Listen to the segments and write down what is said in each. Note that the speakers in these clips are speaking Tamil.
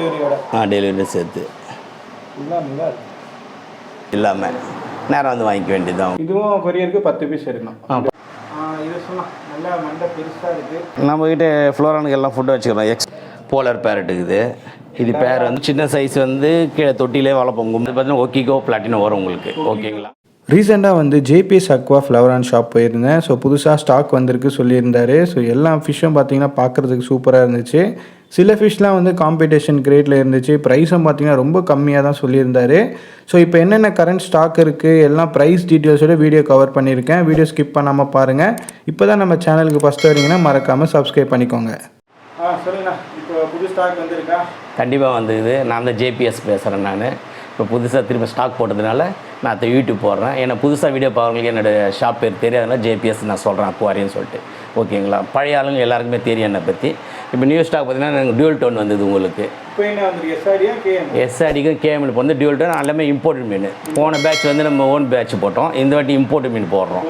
டெலிவரியோட சேர்த்து இல்லாமல் நேரம் வந்து வாங்கிக்க வேண்டியதுதான். இதுவும் கொரியருக்கு 10 பீஸ் இருக்கணும். இது சொல்லலாம் நல்லா மண்டை பெருசாக இருக்குது. நம்மக்கிட்ட ஃப்ளோரானுக்கு எல்லாம் ஃபுட்டு வச்சுக்கிறோம். போலர் பேரட் இருக்குது. இது பேர் வந்து சின்ன சைஸ் வந்து கீழே தொட்டிலே வலை பொங்கும். இது பார்த்தீங்கன்னா ஓகேகோ பிளாட்டினம் வரும் உங்களுக்கு. ஓகேங்களா. ரீசெண்டாக வந்து JBS Aqua flower and shop போயிருந்தேன். ஸோ புதுசாக ஸ்டாக் வந்திருக்கு சொல்லியிருந்தாரு. ஸோ எல்லா ஃபிஷ்ஷும் பார்த்தீங்கன்னா பார்க்குறதுக்கு சூப்பராக இருந்துச்சு. சில ஃபிஷ்லாம் வந்து காம்படிஷன் கிரேட்டில் இருந்துச்சு. ப்ரைஸும் பார்த்தீங்கன்னா ரொம்ப கம்மியாக தான் சொல்லியிருந்தாரு. ஸோ இப்போ என்னென்ன கரண்ட் ஸ்டாக் இருக்குது எல்லாம் ப்ரைஸ் டீட்டெயில்ஸோட வீடியோ கவர் பண்ணியிருக்கேன். வீடியோ ஸ்கிப் பண்ணாமல் பாருங்கள். இப்போ தான் நம்ம சேனலுக்கு ஃபஸ்ட்டு வரீங்கன்னா மறக்காமல் சப்ஸ்கிரைப் பண்ணிக்கோங்க. சொல்லுங்கண்ணா, இப்போ புது ஸ்டாக் வந்துருக்கா? கண்டிப்பாக வந்துக்குது. நான் தான் ஜேபிஎஸ் பேசுகிறேன். நான் இப்போ புதுசாக திரும்ப ஸ்டாக் போட்டதுனால நான் அதை யூடியூப் போடுறேன். ஏன்னா புதுசாக வீடியோ பார்க்குறவங்களுக்கு என்னோடய ஷாப் பேர் தெரியாதுனால ஜேபிஎஸ் நான் சொல்கிறேன் அக்வாரின்னு சொல்லிட்டு. ஓகேங்களா. பழைய ஆளுங்க எல்லாருக்குமே தெரியும் என்னை பற்றி. இப்போ நியூ ஸ்டாக் பார்த்தீங்கன்னா எனக்கு டியூல் டோன் வந்தது உங்களுக்கு. இப்போ என்ன வந்து எஸ்ஆடிக்கும் கேஎம்எல் வந்து டியூல் டோன் எல்லாமே இம்போர்ட் மீன். போன பேட்ச் வந்து நம்ம ஓன் பேட்ச் போட்டோம். இந்த வாட்டி இம்போர்ட் மீன் போடுறோம்.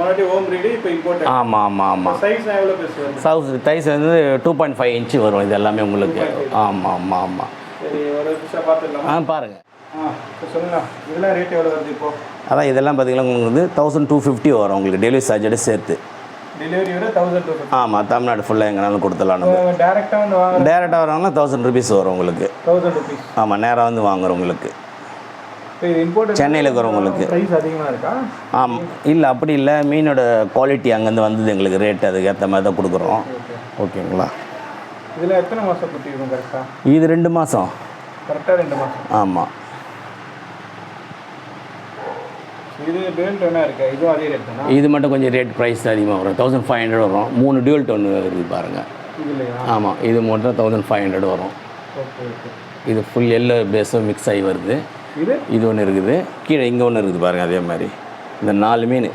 ஆமாம் ஆமாம் ஆமாம். சைஸ் வந்து 2.5 இன்ச்சு வரும். இது எல்லாமே உங்களுக்கு. ஆமாம் ஆமாம் ஆமாம். பாருங்கள். இதெல்லாம் ரேட் எவ்வளோ வருது இப்போ? அதான் இதெல்லாம் பார்த்தீங்கன்னா உங்களுக்கு வந்து 1250 வரும் உங்களுக்கு டெலிவரி சார்ஜோட சேர்த்து. டெலிவரியோட 1250. ஆமாம், தமிழ்நாடு ஃபுல்லாக எங்கனாலும் கொடுத்துடலாம். நம்ம டேரெக்டாக வராங்கன்னா 1000 ருபீஸ் வரும் உங்களுக்கு. 1000 ருபீஸ். ஆமாம், நேராக வந்து வாங்குறோம் உங்களுக்கு. சென்னையில் இருக்கிறவங்களுக்கு அதிகமாக இருக்கா? ஆமாம், இல்லை அப்படி இல்லை. மீனோட குவாலிட்டி அங்கேருந்து வந்தது எங்களுக்கு ரேட் அதுக்கேற்ற மாதிரி தான் கொடுக்குறோம். ஓகேங்களா. இதில் எத்தனை மாதம் குட்டி இருக்கும் கரெக்டாக? இது 2 மாதம். கரெக்டாக 2 மாதம். ஆமாம். இது டியூல் டோனாக இருக்கா? இதுவும் அதே ரேட் தானே? இது மட்டும் கொஞ்சம் ரேட் ப்ரைஸ் அதிகமாக வரும். 1500 வரும். 3 டியூல் டோன் இருக்குது பாருங்கள். ஆமாம், இது மட்டும் 1500 வரும். இது ஃபுல் எல்லோ பேஸும் மிக்ஸ் ஆகி வருது. இது ஒன்று இருக்குது. கீழே இங்கே ஒன்று இருக்குது பாருங்கள். அதே மாதிரி இந்த 4 மீன்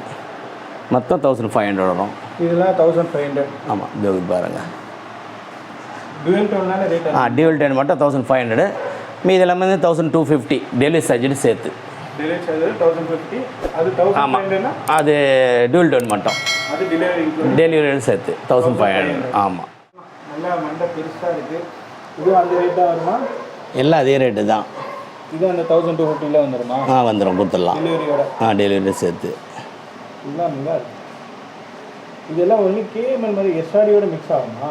மொத்தம் 1500 வரும். இதெல்லாம் 1500. ஆமாம், இது பாருங்கள். டியூல் டோன்னால ரேட். டியூல் டோன் மட்டும் 1500. மீது எல்லாமே 1250 டெலிவரி சார்ஜ் சேர்த்து. ஆமாம், அது டியூல் டோன் மட்டும். டெலிவரி சேர்த்து 1500. ஆமாம். நல்லா மண்டை பெருசாக இருக்குது. இதுவும் அந்த ரேட் தான் வருமா? எல்லாம் அதே ரேட்டு தான். இது அந்த 1250 வந்துடுமா? வந்துடும், கொடுத்துடலாம். டெலிவரியோட. டெலிவரி சேர்த்து. நல்லா இருக்கு. இதெல்லாம் ஒன்லி கேஎம்எல் மாதிரி எஸ்ஆடியோட மிக்ஸ் ஆகுமா?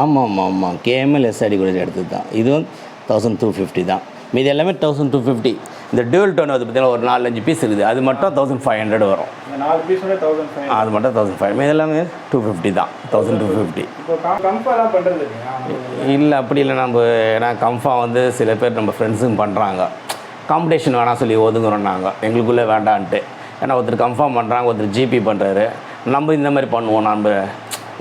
ஆமாம் ஆமாம் ஆமாம். கேஎம்எல் எஸ்ஆடி கூட எடுத்தது தான். இதுவும் 1250 தான். மீது எல்லாமே 1250. இந்த டியூல் டோன் வந்து பார்த்தீங்கன்னா ஒரு 4-5 பீஸ் இருக்குது. அது மட்டும் 1500 வரும். 4 பீஸோட 1500. அது மட்டும் 1500. மீது எல்லாமே 250 தான். 1250. இல்லை அப்படி இல்லை. நம்ம ஏன்னா கம்ஃபா வந்து சில பேர் நம்ம ஃப்ரெண்ட்ஸும் பண்ணுறாங்க. காம்படிஷன் வேணாம் சொல்லி ஒதுங்குறோம் நாங்கள். எங்களுக்குள்ளே வேண்டான்ட்டு. ஏன்னா ஒருத்தர் கன்ஃபார்ம் பண்ணுறாங்க, ஒருத்தர் ஜிபி பண்ணுறாரு. நம்ம இந்த மாதிரி பண்ணுவோம். நம்ம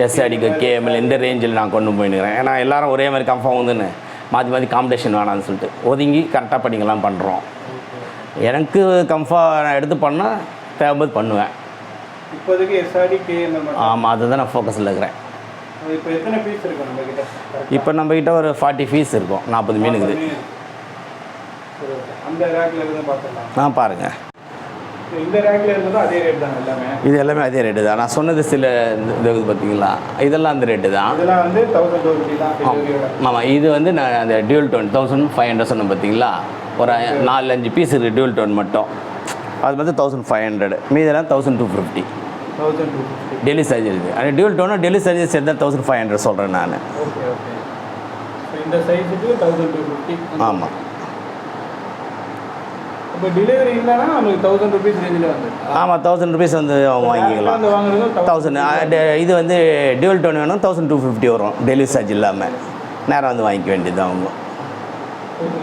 எஸ்ஆடிக்கு கேஎம்எல் இந்த ரேஞ்சில் நான் கொண்டு போயினுக்கிறேன். ஏன்னா எல்லோரும் ஒரே மாதிரி கன்ஃபார்ம் வந்துன்னு மாற்றி காம்படிஷன் வேணான்னு சொல்லிட்டு ஒதுங்கி கரெக்டாக பண்ணிக்கலாம் பண்ணுறோம். எனக்கு கம்ஃபா நான் எடுத்து பண்ணால் தேவைப்போது பண்ணுவேன். இப்போதைக்கு எஸ்ஆடி கேஎம்எல். ஆமாம், அதுதான் நான் ஃபோக்கஸில் இருக்கிறேன். இப்போ எத்தனை பீஸ் இருக்கும் நம்மக்கிட்ட? இப்போ நம்மக்கிட்ட ஒரு 40 பீஸ் இருக்கும். 40 மீன் இருக்குது. அந்த ரேக்கில் இருந்து பார்த்துக்கலாம். பாருங்கள். இந்த ரேக்கில் இருந்ததும் அதே ரேட் தான் எல்லாமே? இது எல்லாமே அதே ரேட்டு தான். நான் சொன்னது சில இது பார்த்தீங்களா, இதெல்லாம் அந்த ரேட்டு தான். இதெல்லாம் வந்து 1250 தான். ஆமாம், இது வந்து நான் அந்த டியூல் டோன் 1500 சொன்னேன் பார்த்தீங்களா. ஒரு 4-5 பீஸ் இருக்குது டியூல் டோன் மட்டும். அது வந்து 1500. மீதெல்லாம் 1250. டெலிவரி சார்ஜ் இருக்குது. அந்த டியூல் டோனும் டெலிவரி சார்ஜ் சேர்த்து தான் 1500 சொல்கிறேன் நான். இந்த சைஸுக்கு 1250. ஆமாம். இப்போ டெலிவரி இல்லைன்னா நமக்கு 1000 ருபீஸ் ரேஞ்சில் வந்து. ஆமாம், 1000 ருபீஸ் வந்து அவங்க வாங்கிக்கலாம். 1000. இது வந்து டியூல் டோன் வேணும் 1250 வரும் டெலிவரி சார்ஜ் இல்லாமல். நேரம் வந்து வாங்கிக்க வேண்டியது அவங்க.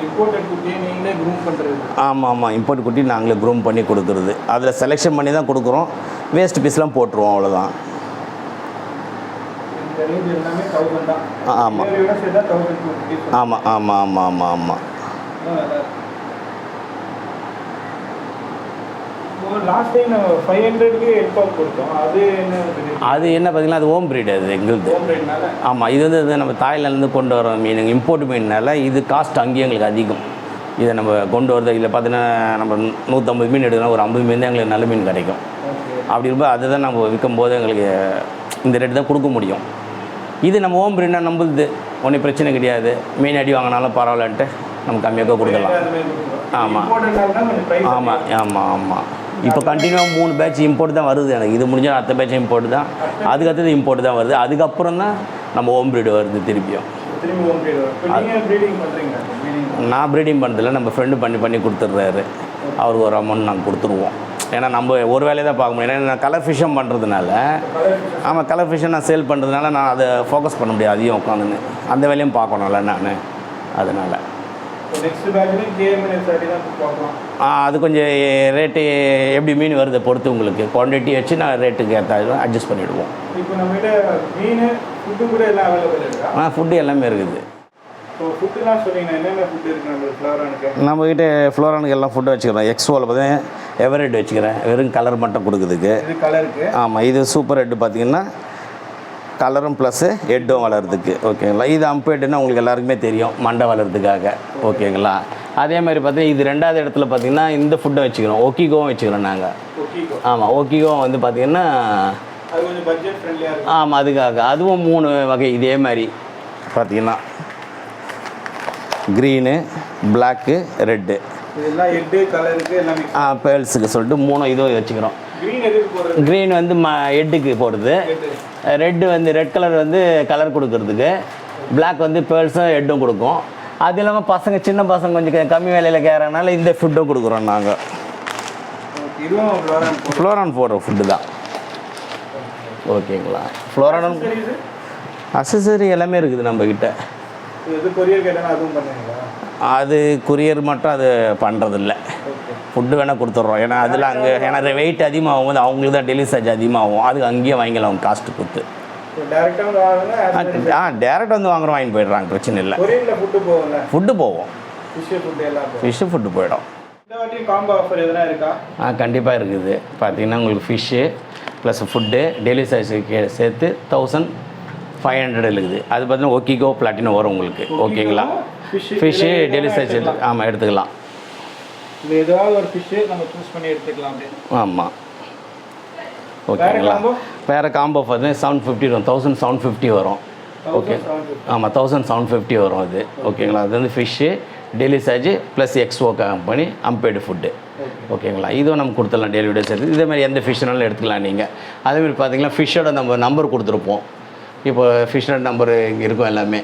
இம்போர்ட்டட் குட்டியை நீங்களே க்ரூம் பண்ணுறது? ஆமாம் ஆமாம், இம்போர்ட் குட்டி நாங்களே க்ரூம் பண்ணி கொடுக்குறது. அதில் செலெக்ஷன் பண்ணி தான் கொடுக்குறோம். வேஸ்ட் பீஸ்லாம் போட்டுருவோம், அவ்வளோதான். இந்த ரேஞ்ச் எல்லாமே 1000 தான். ஆமாம் ஆமாம் ஆமாம் ஆமாம் ஆமாம் ஆமாம். லாஸ்ட் டைம் 500க்கு ஹெட்பால் கொடுத்தோம். அது என்ன பார்த்தீங்கன்னா அது ஹோம் ப்ரீடு. அது எங்களுது. ஆமாம், இது வந்து நம்ம தாய்லாந்துலேருந்து கொண்டு வர மீன், இம்போர்ட் மீன்னால இது காஸ்ட் அங்கேயும் எங்களுக்கு அதிகம். இதை நம்ம கொண்டு வரது இதில் பார்த்தீங்கன்னா நம்ம 150 மீன் எடுக்கலாம், ஒரு 50 மீன் தான் எங்களுக்கு நல்ல மீன் கிடைக்கும். அப்படி இருக்கும்போது அதுதான் நம்ம விற்கும் போது எங்களுக்கு இந்த ரேட்டு தான் கொடுக்க முடியும். இது நம்ம ஹோம் ப்ரீட்னா நம்புது ஒன்றும் பிரச்சனை கிடையாது. மீன் அடி வாங்கினாலும் பரவாயில்லன்ட்டு நம்ம கம்மியாக கொடுக்கலாம். ஆமாம் ஆமாம் ஆமாம் ஆமாம். இப்போ கண்டினியூவாக 3 பேட்ச் இம்போர்ட் தான் வருது எனக்கு. இது முடிஞ்சால் அடுத்த பேட்ச் இம்போர்ட் தான், அதுக்கடுத்தது இம்போர்ட் தான் வருது. அதுக்கப்புறம் தான் நம்ம ஹோம் ப்ரீடு வருது திருப்பியும். நான் ப்ரீடிங் பண்ணுறதில்ல, நம்ம ஃப்ரெண்டு பண்ணி கொடுத்துட்றாரு. அவருக்கு ஒரு அமௌண்ட் நாங்கள் கொடுத்துருவோம். ஏன்னா நம்ம ஒரு வேலையை தான் பார்க்க முடியும். ஏன்னா நான் கலர் ஃபிஷ்ஷும் பண்ணுறதுனால, ஆமாம் கலர் ஃபிஷ்ஷை நான் சேல் பண்ணுறதுனால நான் அதை ஃபோக்கஸ் பண்ண முடியாது. அதையும் உட்காந்துன்னு அந்த வேலையும் பார்க்கணும்ல நான், அதனால் அது கொஞ்சம் ரேட்டு எப்படி மீன் வருதை பொறுத்து உங்களுக்கு குவான்டிட்டி வச்சு நான் ரேட்டுக்கு ஏற்ற அட்ஜஸ்ட் பண்ணிவிடுவோம். இப்போ நம்மகிட்ட மீன் ஃபுட்டு கூட எல்லாம் அவைலபிள் இருக்கா? ஃபுட்டு எல்லாமே இருக்குது. ஸோ ஃபுட்டுலாம் சொன்னீங்கன்னா என்னென்ன ஃபுட்டு இருக்குது நம்ம ஃப்ளோரானுக்கு? நம்மக்கிட்ட ஃப்ளோரானுக்கு எல்லாம் ஃபுட்டு வச்சுக்கிறோம். எக்ஸ்ஓவில் பார்த்தீங்கன்னா எவரெட் வச்சுக்கிறேன், வெறும் கலர் மட்டும் கொடுக்குறதுக்கு. இது கலருக்கு. ஆமாம், இது சூப்பர் ஹெட்டு பார்த்தீங்கன்னா கலரும் ப்ளஸ்ஸு ஹெட்டும் வளர்கிறதுக்கு. ஓகேங்களா. இது அம்பேட்டுன்னா உங்களுக்கு எல்லாருக்குமே தெரியும், மண்டை வளர்கிறதுக்காக. ஓகேங்களா. அதே மாதிரி பார்த்தீங்கன்னா இது 2வது இடத்துல பார்த்தீங்கன்னா இந்த ஃபுட்டை வச்சுக்கிறோம், ஒக்கிகோவும் வச்சுக்கிறோம் நாங்கள். ஆமாம், ஒக்கிகோ வந்து பார்த்தீங்கன்னா அது கொஞ்சம் பட்ஜெட் ஃப்ரெண்ட்லியாக இருக்கும். ஆமாம், அதுக்காக அதுவும் 3 வகை இதே மாதிரி பார்த்தீங்கன்னா க்ரீனு, பிளாக்கு, ரெட்டு. இதெல்லாம் ஹெட்டு கலருக்கு எல்லாமே. பேர்ல்ஸுக்கு சொல்லிட்டு 3 இதுவும் வச்சுக்கிறோம். க்ரீன் எதுக்கு போடுறது? க்ரீன் வந்து ஹெட்டுக்கு போடுறது, ரெட்டு வந்து ரெட் கலர் வந்து கலர் கொடுக்கறதுக்கு, பிளாக் வந்து பேர்ல்ஸும் ஹெட்டும் கொடுக்கும். அது இல்லாமல் பசங்க சின்ன பசங்க கொஞ்சம் கம்மி விலையில் கேட்கறதுனால இந்த ஃபுட்டும் கொடுக்குறோம் நாங்கள். ஃப்ளோரான் போடுற ஃபுட்டு தான். ஓகேங்களா. ஃப்ளோரான் அக்சசரி எல்லாமே இருக்குது நம்மக்கிட்ட. அது கொரியர் மட்டும் அது பண்ணுறதில்ல, ஃபுட்டு வேணால் கொடுத்துட்றோம். ஏன்னா அதில் அங்கே ஏன்னா வெயிட் அதிகமாகும் போது அவங்களுக்கு தான் டெலிவரி சார்ஜ் அதிகமாகும். அதுக்கு அங்கேயே வாங்கிக்கலாம் அவங்க காஸ்ட்டு கொடுத்து. டேரெக்டாக வந்து வாங்குறோம், வாங்கிட்டு போயிடுறாங்க, பிரச்சனை இல்லை. ஃபுட்டு போவோம், ஃபிஷ்ஷு ஃபுட்டு போயிடும். கண்டிப்பாக இருக்குது. பார்த்தீங்கன்னா உங்களுக்கு fish plus food delivery charge சேர்த்து 1500 இருக்குது. அது பார்த்தீங்கன்னா ஒக்கிகோ பிளாட்டினம் வரும் உங்களுக்கு. ஓகேங்களா. ஃபிஷ்ஷு டெலிவரி சார்ஜ் ஆமாம் எடுத்துக்கலாம். ஏதாவது ஒரு ஃபிஷ்ஷு நம்ம சூஸ் பண்ணி எடுத்துக்கலாம். ஆமாம். ஓகேங்களா. வேறு காம்போ பார்த்தீங்கன்னா 750 வரும், 1750 வரும். ஓகே. ஆமாம், 1750 வரும் அது. ஓகேங்களா. அது வந்து fish delivery charge plus XO company அம்பேடு ஃபுட்டு. ஓகேங்களா. இதுவும் நம்ம கொடுத்துடலாம் டெலிவரி சார்ஜ். இதேமாதிரி எந்த ஃபிஷ்னாலும் எடுத்துக்கலாம் நீங்கள். அதேமாதிரி பார்த்தீங்கன்னா ஃபிஷ்ஷோட நம்ம நம்பர் கொடுத்துருப்போம். இப்போ ஃபிஷ்ஷோட நம்பர் இங்கே இருக்கும் எல்லாமே.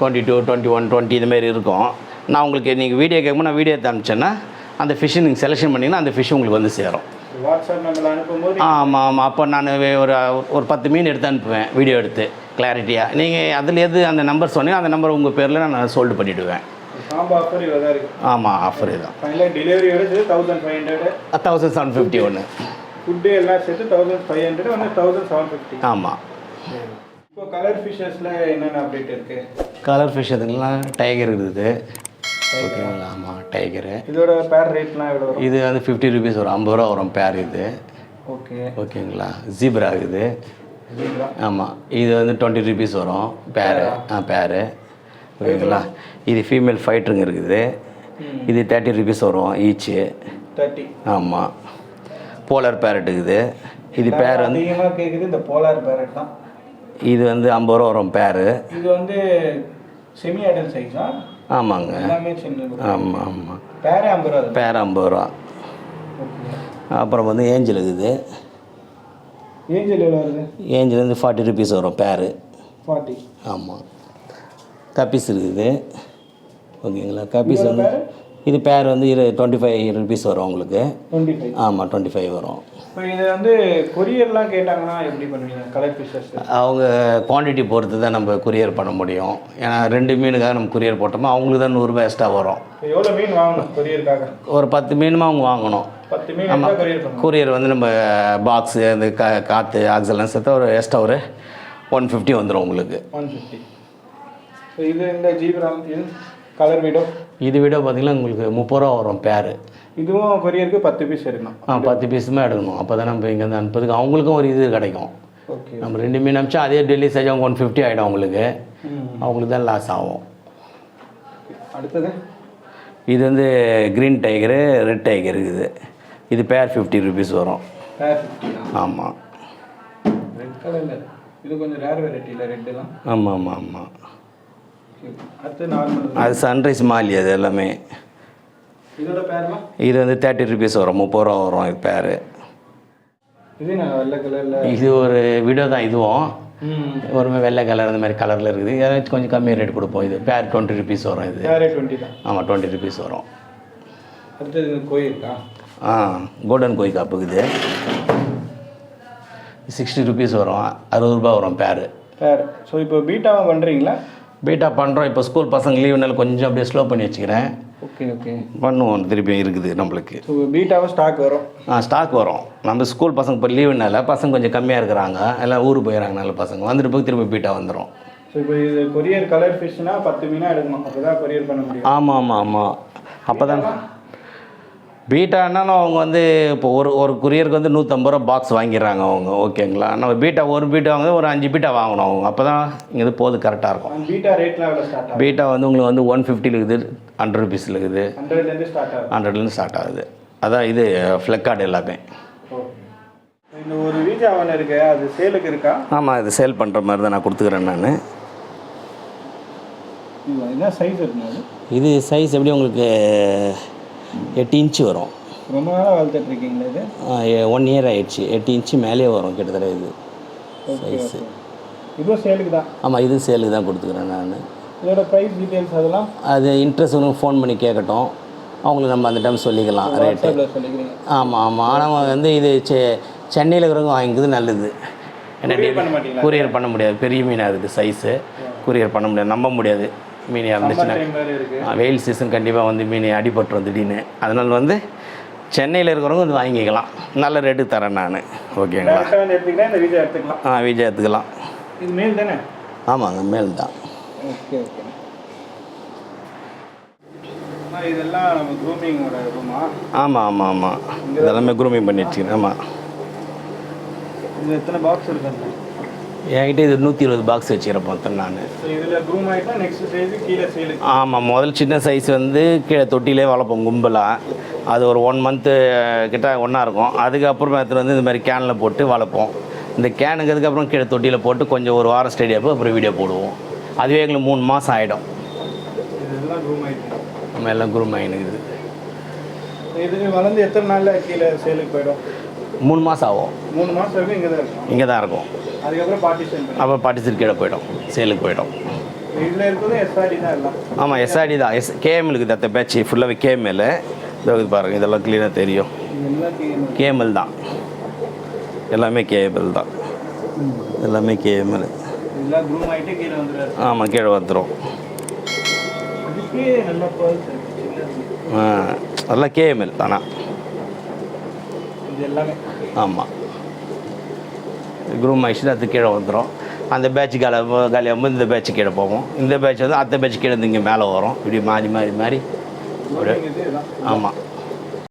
22, 21, 20 இதுமாரி இருக்கும். நான் உங்களுக்கு நீங்கள் வீடியோ கேட்கும்போது நான் வீடியோ அனுப்பிச்சேன்னா அந்த ஃபிஷ்ஷை நீங்கள் செலெக்ஷன் பண்ணிங்கன்னா அந்த ஃபிஷ் உங்களுக்கு வந்து சேரும். வாட்ஸ்அப் நம்பரில் அனுப்பும்போது ஆமாம் ஆமாம். அப்போ நான் ஒரு 10 மீன் எடுத்து அனுப்புவேன், வீடியோ எடுத்து கிளாரிட்டியாக. நீங்கள் அதில் எது அந்த நம்பர் சொன்னீங்க அந்த நம்பர் உங்கள் பேரில் நான் சோல்டு பண்ணிவிடுவேன். ஆமாம், ஆஃபர் இதுதான். டெலிவரியோட 1500, 1750 ஒன்று. ஃபுட்டு எல்லாம் சேர்த்து 1500 வந்து 1750. ஆமாம். இப்போ கலர் ஃபிஷ்ஷஸில் என்னென்ன அப்டேட் இருக்குது? கலர் ஃபிஷ் அதுங்கெல்லாம் டைகர் இருக்குது. ஓகேங்களா. ஆமாம், டைகரு. இதோட பேர் ரேட்லாம் எவ்வளோ வரும்? இது வந்து 50 ருபீஸ் வரும், 50 ரூபா வரும் பேர் இது. ஓகே. ஓகேங்களா. ஜீப்ரா இருக்குது. ஆமாம், இது வந்து 20 ருபீஸ் வரும் பேரு. பேரு. ஓகேங்களா. இது ஃபீமேல் ஃபைட்டருங்க இருக்குது. இது 30 ருபீஸ் வரும் ஈச்சு. 30. ஆமாம். போலார் பேரட் இருக்குது. இது பேர் வந்து அதிகமாக கேட்குது இந்த போலார் பேரட் தான். இது வந்து 50 ரூபா வரும் பேரு. இது வந்து செமி அடல்ட் சைஸா? ஆமாங்க. எல்லாமே சின்ன. ஆமாம் ஆமாம். பேரே 50 ரூபா. பேர் 50 ரூபா. அப்புறம் வந்து ஏஞ்சல் இருக்குது. ஏஞ்சல் எவ்வளோ வருது? ஏஞ்சல் வந்து 40 ருபீஸ் வரும் பேரு. 40. ஆமாம். கப்பீஸ் இருக்குது. ஓகேங்களா. கப்பீஸ் வந்து இது பேர் வந்து 25 ருபீஸ் வரும் உங்களுக்கு. 25. ஆமாம், 25 வரும். இப்போ இதை வந்து கொரியர்லாம் கேட்டாங்கன்னா எப்படி பண்ணுவீங்க கலர் ஃபிஷ்ஷஸ்? அவங்க குவான்டிட்டி பொறுத்து தான் நம்ம கொரியர் பண்ண முடியும். ஏன்னா 2 மீனுக்காக நம்ம கொரியர் போட்டோமா அவங்களுக்கு தான் 100 ரூபாய் எக்ஸ்ட்ரா வரும். எவ்வளோ மீன் வாங்கணும் கொரியருக்காக? ஒரு 10 மீனுமா அவங்க வாங்கணும். 10 மீன் கொரியர் பண்ணணும். கொரியர் வந்து நம்ம பாக்ஸு அந்த காற்று ஆக்சிஜன்லாம் சேர்த்து ஒரு எக்ஸ்ட்ரா ஒரு 150 வந்துடும் உங்களுக்கு. 150. ஸோ இது இந்த ஜீப்ராம் இது கலர் வீடோ? இது வீடியோ பார்த்தீங்கன்னா உங்களுக்கு 30 ரூபா வரும் பேர். இதுவும் கொரியருக்கு 10 பீஸ் எடுக்கணும். 10 பீஸுமே எடுக்கணும். அப்போ தான் நம்ம இங்கேருந்து அனுப்புறதுக்கு அவங்களுக்கும் ஒரு இது கிடைக்கும். ஓகே. நம்ம 2 மீன் அனுப்பிச்சா அதே டெல்லி சார்ஜ் அவங்க 150 ஆகிடும் அவங்களுக்கு. அவங்களுக்கு தான் லாஸ் ஆகும். அடுத்தது இது வந்து க்ரீன் டைகரு, ரெட் டைகர் இருக்குது. இது பேர் 50 ருபீஸ் வரும். பேர் 50. ஆமாம். ரெட் கலரில் இது கொஞ்சம் ரேர் வெரைட்டியில் ரெட்டுலாம். ஆமாம் ஆமாம் ஆமாம். அடுத்து நார்மல். அது சன்ரைஸ் மாலி அது எல்லாமே. இதோட பேர்லாம் இது வந்து 30 ருபீஸ் வரும், 30 ரூபா வரும் இது பேர். இது நான் வெள்ளை கலரில். இது ஒரு வீடியோ தான் இதுவும். ஒரு வெள்ளை கலர் அந்த மாதிரி கலரில் இருக்குது. ஏதாச்சும் கொஞ்சம் கம்மியாக ரேட் கொடுப்போம். இது பேர் 20 ருபீஸ் வரும். இது பேரே 20 தான். ஆமாம் 20 ருபீஸ் வரும். அடுத்தது கோயில் இருக்கா? கோல்டன் கோய் காப்பு இது 60 ருபீஸ் வரும், 60 ரூபா வரும் பேர். ஸோ இப்போ பீட்டாவை பண்ணுறீங்களா? பீட்டா பண்ணுறோம். இப்போ ஸ்கூல் பசங்க லீவுனால கொஞ்சம் அப்படியே ஸ்லோ பண்ணி வச்சுக்கிறேன். ஓகே பண்ணுவோம், திருப்பி இருக்குது நம்மளுக்கு. ஸோ பீட்டாவை ஸ்டாக் வரும். ஸ்டாக் வரும். நம்ம ஸ்கூல் பசங்க இப்போ லீவுனால பசங்க கொஞ்சம் கம்மியாக இருக்கிறாங்க, எல்லாம் ஊருக்கு போயிடறாங்க. நல்ல பசங்க வந்துட்டு போய் திருப்பி பீட்டா வந்துடும். ஸோ இப்போ இது கொரியர் கலர் ஃபிஷ்னா 10 மீனாக எடுக்கணும், அப்போ தான் கொரியர் பண்ண முடியும். ஆமாம் அப்போ தான். பீட்டானாலும் அவங்க வந்து இப்போ ஒரு குரியருக்கு வந்து 150 ரூபா பாக்ஸ் வாங்கிடுறாங்க அவங்க. ஓகேங்களா? நம்ம பீட்டா ஒரு பீட்டா வாங்க ஒரு 5 பீட்டா வாங்கணும் அவங்க. அப்போ தான் இங்கே போது கரெக்டாக இருக்கும். பீட்டா ரேட்லாம் எவ்வளோ ஸ்டார்ட் ஆகும்? பீட்டா வந்து உங்களுக்கு வந்து 150 இருக்குது, 100 ருபீஸில் இருக்குது, 100லேருந்து ஸ்டார்ட் ஆகும். 100லேருந்து ஸ்டார்ட் ஆகுது. அதான் இது ஃப்ளெக்கார்டு எல்லாமே. இந்த ஒரு வீஜா ஒன்று இருக்குது, அது சேலுக்கு இருக்கா? ஆமாம், இது சேல் பண்ணுற மாதிரி தான் நான் கொடுத்துக்கிறேன் நான். என்ன சைஸ் இருக்குங்க? இது சைஸ் எப்படி உங்களுக்கு 8 இன்ச்சு வரும். ரொம்ப நாளாக வளர்த்துட்டு இருக்கீங்களா இது? 1 இயர் ஆயிடுச்சு. 8 இன்ச்சு மேலே வரும் கிட்டத்தட்ட இது சைஸு. இதுவும் சேலுக்கு தான்? ஆமாம், இது சேலுக்கு தான் கொடுத்துக்கிறேன் நான். இதோட ப்ரைஸ் டீட்டெயில்ஸ் அதெல்லாம் அது இன்ட்ரெஸ்ட் ஒன்று ஃபோன் பண்ணி கேட்கட்டும், அவங்களுக்கு நம்ம அந்த டைம் சொல்லிக்கலாம் ரேட்டு. சொல்லிக்கிறீங்க? ஆமாம். ஆனால் வந்து இது சென்னையில் இருக்கிறவங்க வாங்கிக்கிறது நல்லது. ஏன்னா கொரியர் பண்ண முடியாது, பெரிய மீனாக இருக்குது சைஸு, கொரியர் பண்ண முடியாது, நம்ப முடியாது. மீன் இருந்துச்சுன்னா வெயில் சீசன் கண்டிப்பாக வந்து மீன் அடிபட்டுரும் திடீர்னு. அதனால் வந்து சென்னையில் இருக்கிறவங்க வந்து வாங்கிக்கலாம், நல்ல ரேட்டுக்கு தரேன் நான். ஓகேங்களா? வீஜா எடுத்துக்கலாம். இது மேல் தானே? ஆமாங்க, மேல் தான். ஓகே. இதெல்லாம் நம்ம க்ரூமிங்கோட ரூமா? ஆமாம், இதெல்லாமே க்ரூமிங் பண்ணி வச்சுக்கிறேன். ஆமாம். இது எத்தனை பாக்ஸ் இருக்குங்க? என்கிட்ட இது 120 பாக்ஸ் வச்சுக்கிறப்போம் நான். இதில் க்ரூம் ஆகிட்டா நெக்ஸ்ட் சைஸு கீழே சேலுக்கு? ஆமாம், முதல் சின்ன சைஸ் வந்து கீழே தொட்டிலே வளர்ப்போம் கும்பலாக. அது ஒரு 1 மந்த்து கிட்ட ஒன்றா இருக்கும். அதுக்கப்புறம் எடுத்துகிட்டு வந்து இந்த மாதிரி கேனில் போட்டு வளர்ப்போம். இந்த கேனுக்கு அதுக்கப்புறம் கீழே தொட்டியில் போட்டு கொஞ்சம் ஒரு வாரம் ஸ்டேடியப்போ அப்புறம் வீடியோ போடுவோம். அதுவே எங்களுக்கு 3 மாதம் ஆகிடும். இதெல்லாம் க்ரூம் ஆகிட்டு நம்ம எல்லாம் க்ரூம் ஆகினுக்குது. இது வளர்ந்து எத்தனை நாளில் கீழே சேலுக்கு போயிடும்? 3 மாதம் ஆகும். 3 மாதம் வரைக்கும் இங்கே தான் இருக்கும்? இங்கே தான் இருக்கும். அதுக்கப்புறம் பார்ட்டிஷன் அப்புறம் பார்ட்டிஷன் கீழே போயிடும், சேலுக்கு போயிடும். இதில் இருக்கிறது எஸ்ஆர்டி தான் எல்லாம்? ஆமாம், எஸ்ஆர்டி தான். கேஎம்எல் இருக்குது. அந்த பேட்ச் ஃபுல்லாகவே கேஎம்எல். இது பாருங்கள், இதெல்லாம் க்ளீனாக தெரியும். கேஎம்எல் தான், எல்லாமே கேஎம்எல் தான், எல்லாமே கேஎம்எல். ஆமாம், கீழே வந்துடும். அதெல்லாம் கேஎம்எல் தானா? ஆமாம், க்ரூம் ஆகிடுச்சு, அது கீழே வந்துடும். அந்த பேட்ச் காலியாகும்போது இந்த பேட்ச் கீழே போவோம். இந்த பேட்ச் வந்து அடுத்த பேட்ச் கீழே இங்கே மேலே வரும். இப்படி மாறி. ஆமாம்.